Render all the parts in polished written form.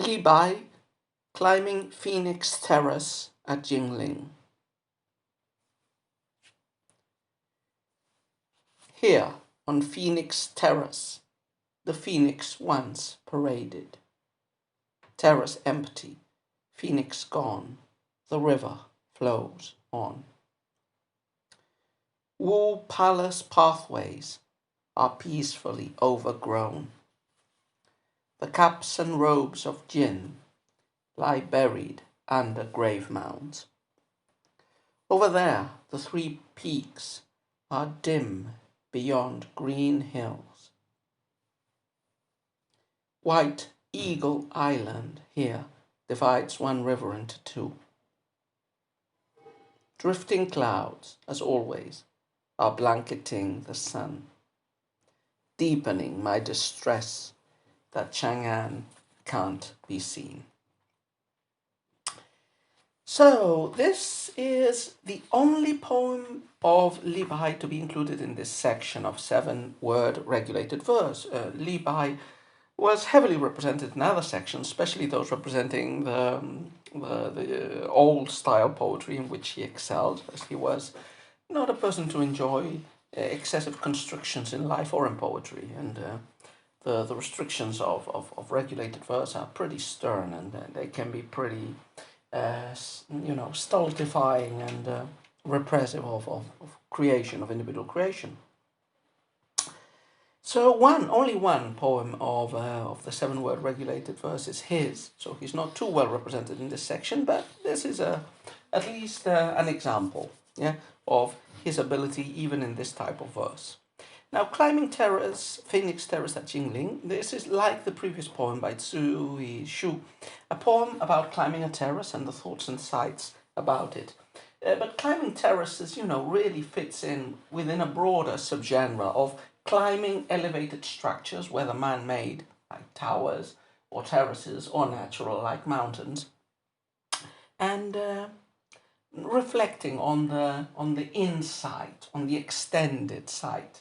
Li Bai climbing Phoenix Terrace at Jinling. Here, on Phoenix Terrace, the phoenix once paraded. Terrace empty, phoenix gone, the river flows on. Wu palace pathways are peacefully overgrown. The caps and robes of Jin lie buried under grave mounds. Over there, the three peaks are dim beyond green hills. White Eagle Island here divides one river into two. Drifting clouds, as always, are blanketing the sun, deepening my distress that Chang'an can't be seen. So this is the only poem of Li Bai to be included in this section of 7-word regulated verse. Li Bai was heavily represented in other sections, especially those representing the old style poetry in which he excelled, as he was not a person to enjoy excessive constrictions in life or in poetry, and the restrictions of regulated verse are pretty stern, and they can be pretty stultifying and repressive of creation, of individual creation. So only one poem of the 7-word regulated verse is his, so he's not too well represented in this section, but this is at least an example, of his ability even in this type of verse. Now, Climbing Terrace, Phoenix Terrace at Jinling, this is like the previous poem by Zui Shu, a poem about climbing a terrace and the thoughts and sights about it. But Climbing Terraces, really fits in within a broader subgenre of climbing elevated structures, whether man-made, like towers, or terraces, or natural, like mountains, and reflecting on the insight, on the extended sight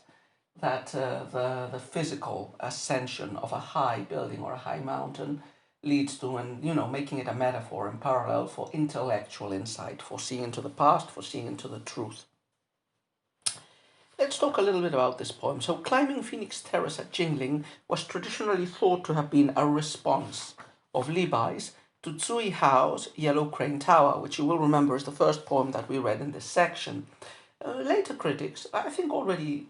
that the physical ascension of a high building or a high mountain leads to, and making it a metaphor and parallel for intellectual insight, for seeing into the past, for seeing into the truth. Let's talk a little bit about this poem. So, Climbing Phoenix Terrace at Jinling was traditionally thought to have been a response of Li Bai's to Zui Hao's Yellow Crane Tower, which you will remember is the first poem that we read in this section. Later critics, I think already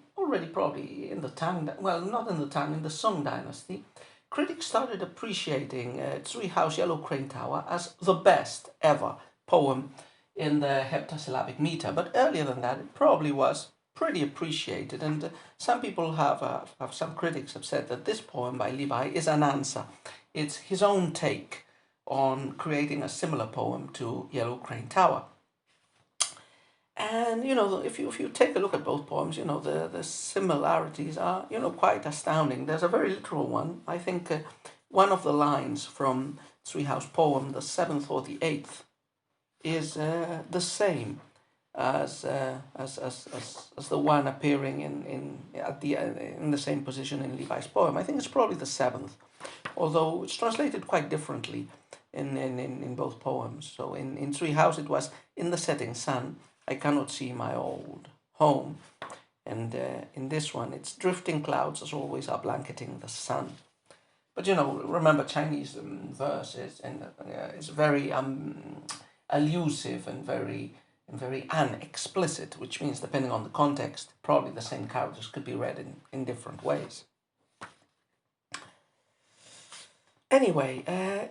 probably in the Tang, well, not in the Tang, in the Song dynasty, critics started appreciating Zui Hao's Yellow Crane Tower as the best ever poem in the heptasyllabic meter. But earlier than that, it probably was pretty appreciated, and some people some critics have said that this poem by Li Bai is an answer. It's his own take on creating a similar poem to Yellow Crane Tower. And if you take a look at both poems, the similarities are quite astounding. There's a very literal one. I think one of the lines from Zui Hao's poem, the 7th or the 8th, is the same as the one appearing in the same position in Li Bai's poem. I think it's probably the 7th, although it's translated quite differently in both poems. So in Zui Hao's it was, "In the setting sun, I cannot see my old home," and in this one it's, "Drifting clouds as always are blanketing the sun." But remember, Chinese verse is very elusive and very unexplicit, which means depending on the context, probably the same characters could be read in different ways. Anyway,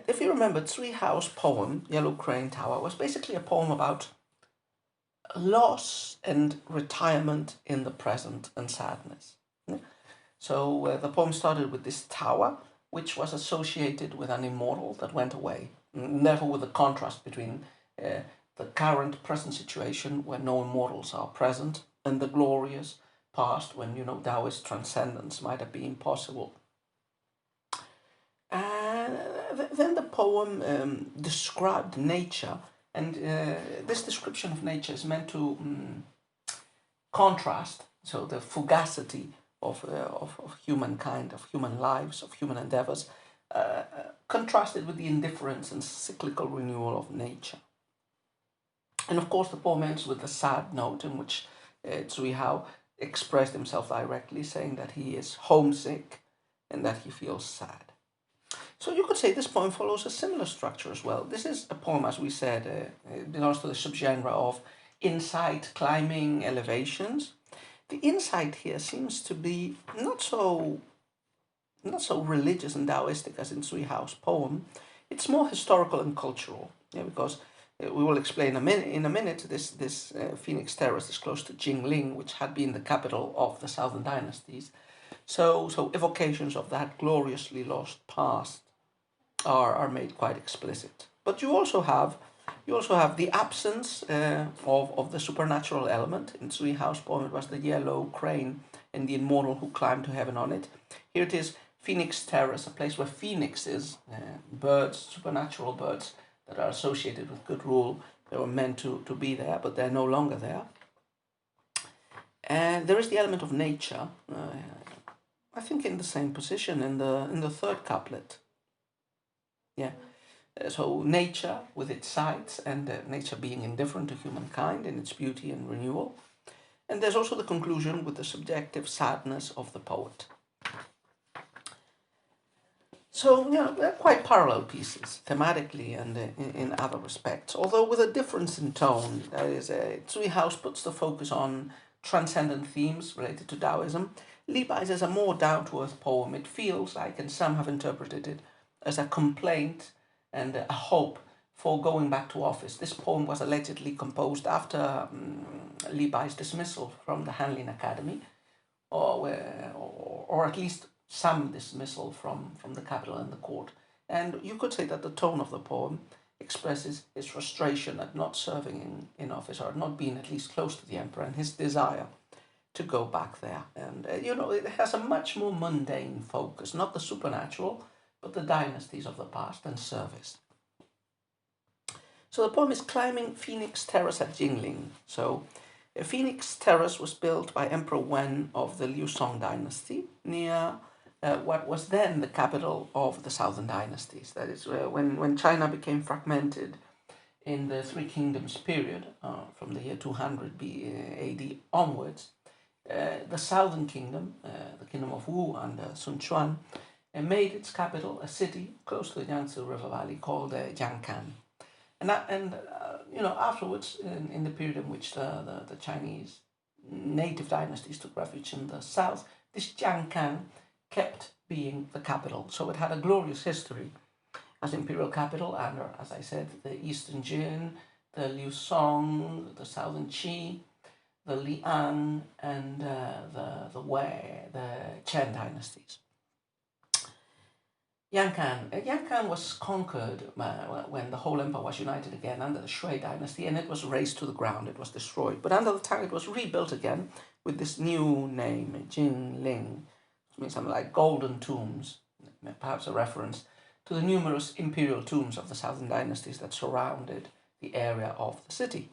if you remember, Zui Hao's poem, Yellow Crane Tower, was basically a poem about loss and retirement in the present and sadness. So the poem started with this tower, which was associated with an immortal that went away, and therefore with the contrast between the current present situation where no immortals are present and the glorious past when Taoist transcendence might have been possible. And then the poem described nature, and this description of nature is meant to contrast, so the fugacity of humankind, of human lives, of human endeavors, contrasted with the indifference and cyclical renewal of nature. And of course, the poem ends with a sad note in which Zhui Hao expressed himself directly, saying that he is homesick and that he feels sad. So you could say this poem follows a similar structure as well. This is a poem, as we said, it belongs to the subgenre of insight, climbing, elevations. The insight here seems to be not so religious and Taoistic as in Zhui Hao's poem. It's more historical and cultural, because we will explain in a minute. This Phoenix Terrace is close to Jinling, which had been the capital of the Southern dynasties. So evocations of that gloriously lost past are made quite explicit. But you also have the absence of the supernatural element. In Zhui Hao's poem, it was the yellow crane and the immortal who climbed to heaven on it. Here it is Phoenix Terrace, a place where phoenixes, birds, supernatural birds that are associated with good rule, they were meant to be there, but they're no longer there. And there is the element of nature, I think in the same position in the third couplet. Yeah. So nature with its sights and nature being indifferent to humankind in its beauty and renewal. And there's also the conclusion with the subjective sadness of the poet. So, they're quite parallel pieces, thematically and in other respects, although with a difference in tone. That is, Zhui Hao puts the focus on transcendent themes related to Taoism. Li Bai's is a more down-to-earth poem. It feels like, and some have interpreted it as a complaint and a hope for going back to office. This poem was allegedly composed after Li Bai's dismissal from the Hanlin Academy, or at least some dismissal from the capital and the court. And you could say that the tone of the poem expresses his frustration at not serving in office, or not being at least close to the emperor, and his desire to go back there. And, it has a much more mundane focus, not the supernatural, but the dynasties of the past and service. So the poem is Climbing Phoenix Terrace at Jinling. So Phoenix Terrace was built by Emperor Wen of the Liu Song dynasty near what was then the capital of the Southern dynasties. That is, when China became fragmented in the Three Kingdoms period, from the year 200 AD onwards, the Southern Kingdom, the Kingdom of Wu under Sun Quan, made its capital a city close to the Yangtze River Valley called Jiangkan. Afterwards, in the period in which the Chinese native dynasties took refuge in the south, this Jiangkan kept being the capital. So it had a glorious history as imperial capital under, as I said, the Eastern Jin, the Liu Song, the Southern Qi, the Liang, and the Wei, the Chen dynasties. Yankan was conquered when the whole empire was united again under the Shui dynasty, and it was razed to the ground. It was destroyed. But under the Tang, it was rebuilt again with this new name, Jinling, which means something like golden tombs, perhaps a reference to the numerous imperial tombs of the southern dynasties that surrounded the area of the city.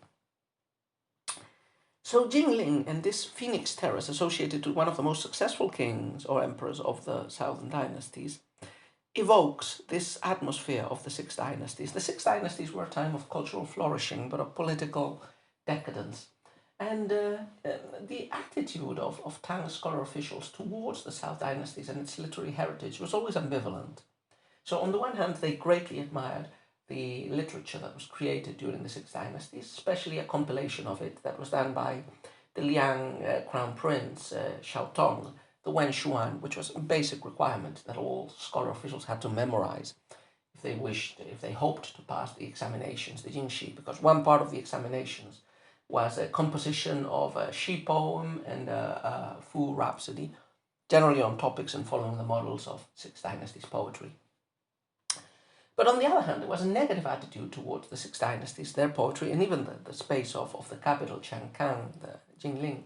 So Jinling and this Phoenix Terrace, associated to one of the most successful kings or emperors of the southern dynasties, evokes this atmosphere of the six dynasties. The six dynasties were a time of cultural flourishing, but of political decadence. And the attitude of Tang scholar officials towards the South dynasties and its literary heritage was always ambivalent. So on the one hand, they greatly admired the literature that was created during the six dynasties, especially a compilation of it that was done by the Liang crown prince, Xiaotong, the Wen Xuan, which was a basic requirement that all scholar officials had to memorize if they hoped to pass the examinations, the Jingxi, because one part of the examinations was a composition of a Shi poem and a Fu rhapsody, generally on topics and following the models of Six Dynasties poetry. But on the other hand, there was a negative attitude towards the Six Dynasties, their poetry, and even the space of the capital, Changkang, the Jinling,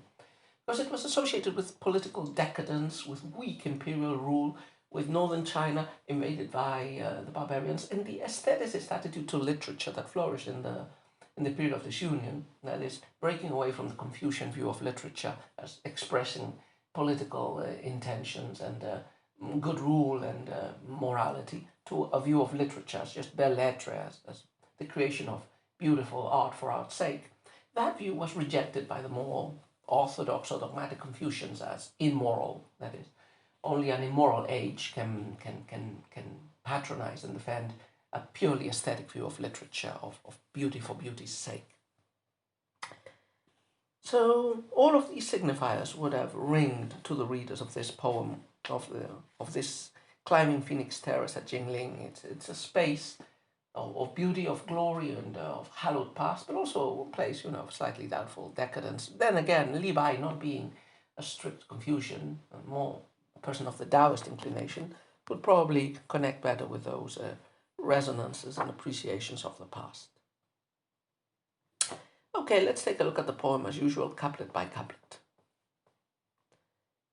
because it was associated with political decadence, with weak imperial rule, with northern China invaded by the barbarians, and the aestheticist attitude to literature that flourished in the period of disunion, that is, breaking away from the Confucian view of literature as expressing political intentions and good rule and morality, to a view of literature as just belles lettres, as the creation of beautiful art for art's sake, that view was rejected by the more orthodox or dogmatic Confucians as immoral. That is, only an immoral age can patronize and defend a purely aesthetic view of literature, of beauty for beauty's sake. So all of these signifiers would have ringed to the readers of this poem, of this climbing Phoenix Terrace at Jinling. It's a space of beauty, of glory, and of hallowed past, but also a place, of slightly doubtful decadence. Then again, Li Bai, not being a strict Confucian, and more a person of the Taoist inclination, would probably connect better with those resonances and appreciations of the past. Okay, let's take a look at the poem as usual, couplet by couplet.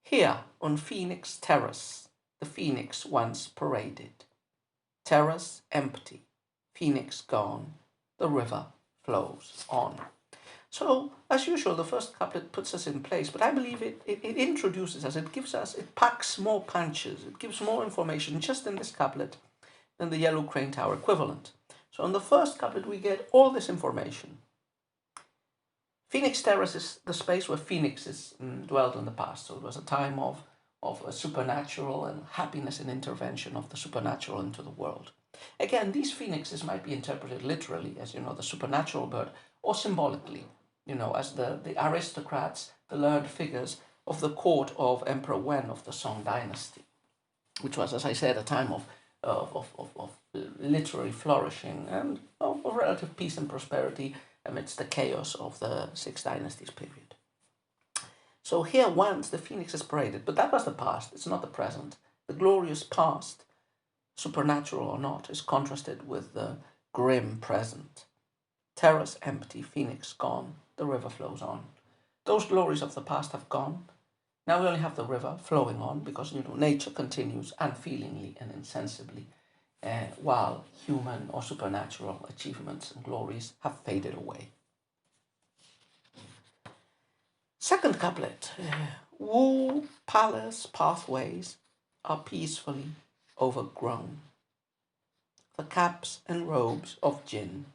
Here on Phoenix Terrace, the phoenix once paraded. Terrace empty, phoenix gone, the river flows on. So, as usual, the first couplet puts us in place, but I believe it introduces us, it packs more punches, it gives more information just in this couplet than the Yellow Crane Tower equivalent. So in the first couplet we get all this information. Phoenix Terrace is the space where phoenixes dwelled in the past. So it was a time of a supernatural and happiness and intervention of the supernatural into the world. Again, these phoenixes might be interpreted literally as, the supernatural bird, or symbolically, as the aristocrats, the learned figures of the court of Emperor Wen of the Song dynasty, which was, as I said, a time of literary flourishing and of relative peace and prosperity amidst the chaos of the Six Dynasties period. So here once the phoenix is paraded, but that was the past, it's not the present. The glorious past, supernatural or not, is contrasted with the grim present. Terrace empty, phoenix gone, the river flows on. Those glories of the past have gone. Now we only have the river flowing on because, nature continues unfeelingly and insensibly, while human or supernatural achievements and glories have faded away. Second couplet. Wu palace pathways are peacefully overgrown. The caps and robes of Jin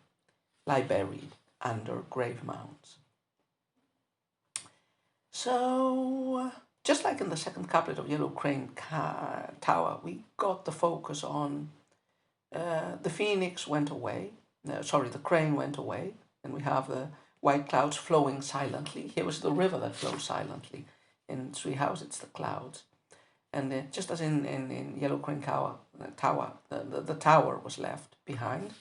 lie buried under grave mounds. So, just like in the second couplet of Yellow Crane Tower, we got the focus on the phoenix went away. The crane went away, and we have the white clouds flowing silently. Here was the river that flows silently. In Treehouse, it's the clouds. And just as in Yellow Crane Tower, the tower was left behind.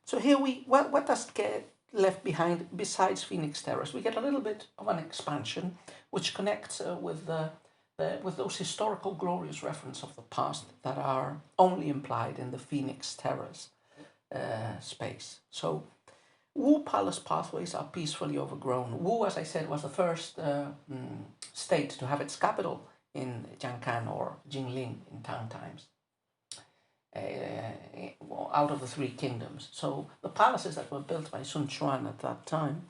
So here what does get left behind besides Phoenix Terrace? We get a little bit of an expansion, which connects with those historical glorious references of the past that are only implied in the Phoenix Terrace space. So, Wu Palace pathways are peacefully overgrown. Wu, as I said, was the first state to have its capital in Jiangkan or Jinling in Tang times. Out of the three kingdoms. So the palaces that were built by Sun Quan at that time,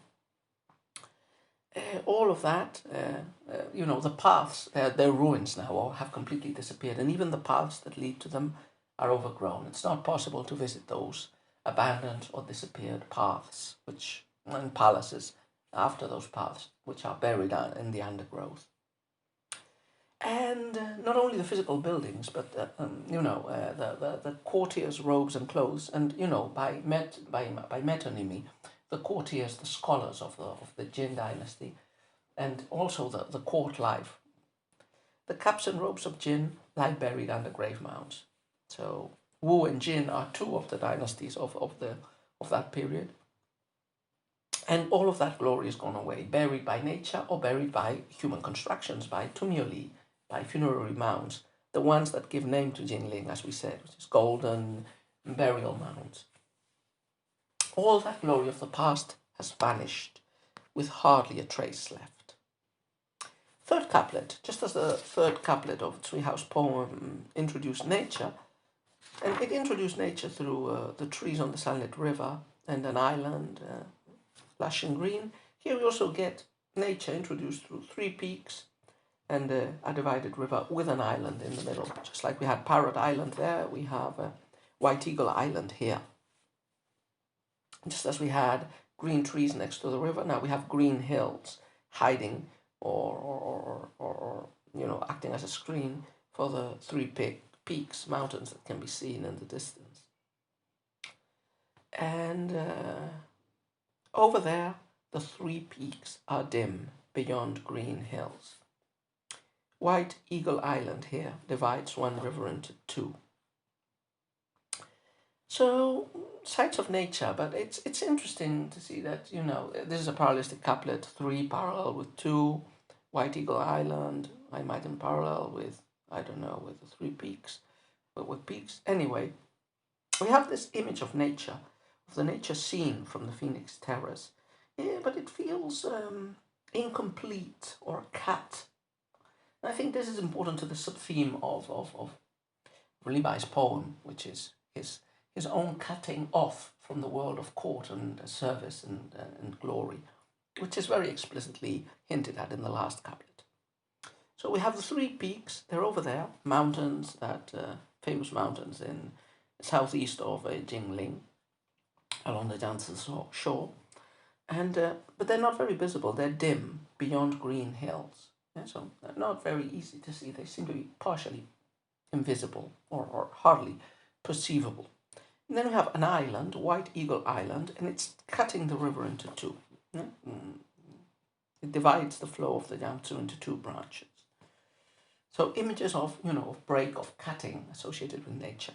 all of that, the paths, they're ruins now or have completely disappeared, and even the paths that lead to them are overgrown. It's not possible to visit those abandoned or disappeared paths, and palaces after those paths, which are buried in the undergrowth. And not only the physical buildings, but the courtiers' robes and clothes, and by metonymy, the courtiers, the scholars of the Jin dynasty, and also the court life. The caps and robes of Jin lie buried under grave mounds. So Wu and Jin are two of the dynasties of that period. And all of that glory is gone away, buried by nature or buried by human constructions, by tumuli, by funerary mounds, the ones that give name to Jinling, as we said, which is golden burial mounds. All that glory of the past has vanished, with hardly a trace left. Third couplet, just as the third couplet of Treehouse poem introduced nature, and it introduced nature through the trees on the sunlit river and an island, lush and green. Here we also get nature introduced through three peaks, and a divided river with an island in the middle. Just like we had Parrot Island there, we have White Eagle Island here. Just as we had green trees next to the river, now we have green hills hiding or acting as a screen for the three peaks, mountains that can be seen in the distance. And over there, the three peaks are dim beyond green hills. White Eagle Island here divides one river into two. So, sights of nature, but it's interesting to see that, this is a parallelistic couplet, 3 parallel with 2, White Eagle Island, I might in parallel with, with the 3 peaks, but with peaks. Anyway, we have this image of nature, of the nature scene from the Phoenix Terrace, but it feels incomplete or cut. And I think this is important to the sub-theme of Levi's poem, which is his own cutting off from the world of court and service and glory, which is very explicitly hinted at in the last couplet. So we have the 3 peaks, they're over there, mountains, that famous mountains in southeast of Jinling, along the Janssen shore, and but they're not very visible, they're dim beyond green hills, so they're not very easy to see, they seem to be partially invisible or hardly perceivable. And then we have an island, White Eagle Island, and it's cutting the river into 2. It divides the flow of the Yangtze into 2 branches. So images of, of break, of cutting associated with nature.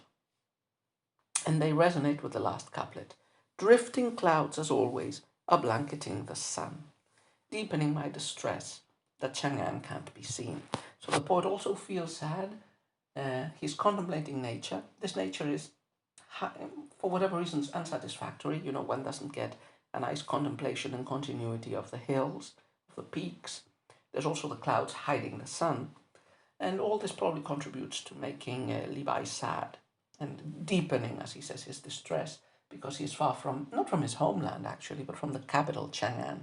And they resonate with the last couplet. Drifting clouds, as always, are blanketing the sun, deepening my distress that Chang'an can't be seen. So the poet also feels sad. He's contemplating nature. This nature is, for whatever reasons, unsatisfactory. One doesn't get a nice contemplation and continuity of the hills, of the peaks. There's also the clouds hiding the sun. And all this probably contributes to making Levi sad and deepening, as he says, his distress, because he's far from, not from his homeland actually, but from the capital Chang'an,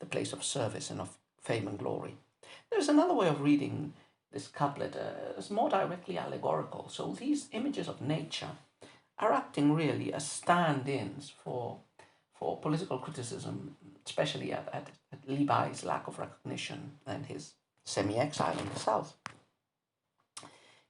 the place of service and of fame and glory. There's another way of reading this couplet as more directly allegorical. So these images of nature are acting really as stand-ins for political criticism, especially at Levi's lack of recognition and his semi-exile in the south.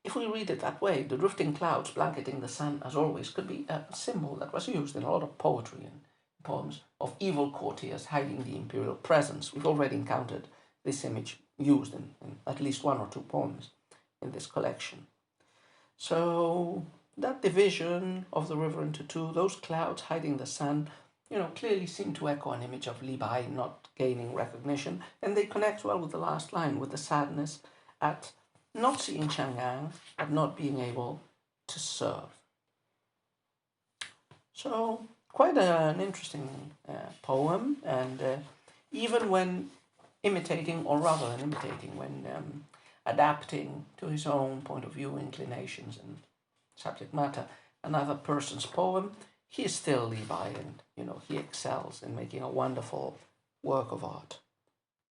If we read it that way, the drifting clouds blanketing the sun, as always, could be a symbol that was used in a lot of poetry and poems of evil courtiers hiding the imperial presence. We've already encountered this image used in at least 1 or 2 poems in this collection. So that division of the river into 2, those clouds hiding the sun, clearly seem to echo an image of Levi not gaining recognition, and they connect well with the last line, with the sadness at not seeing Chang'an, at not being able to serve. So quite an interesting poem, and even when imitating, or rather than imitating, when adapting to his own point of view, inclinations and subject matter, another person's poem, he is still Levi, and he excels in making a wonderful work of art.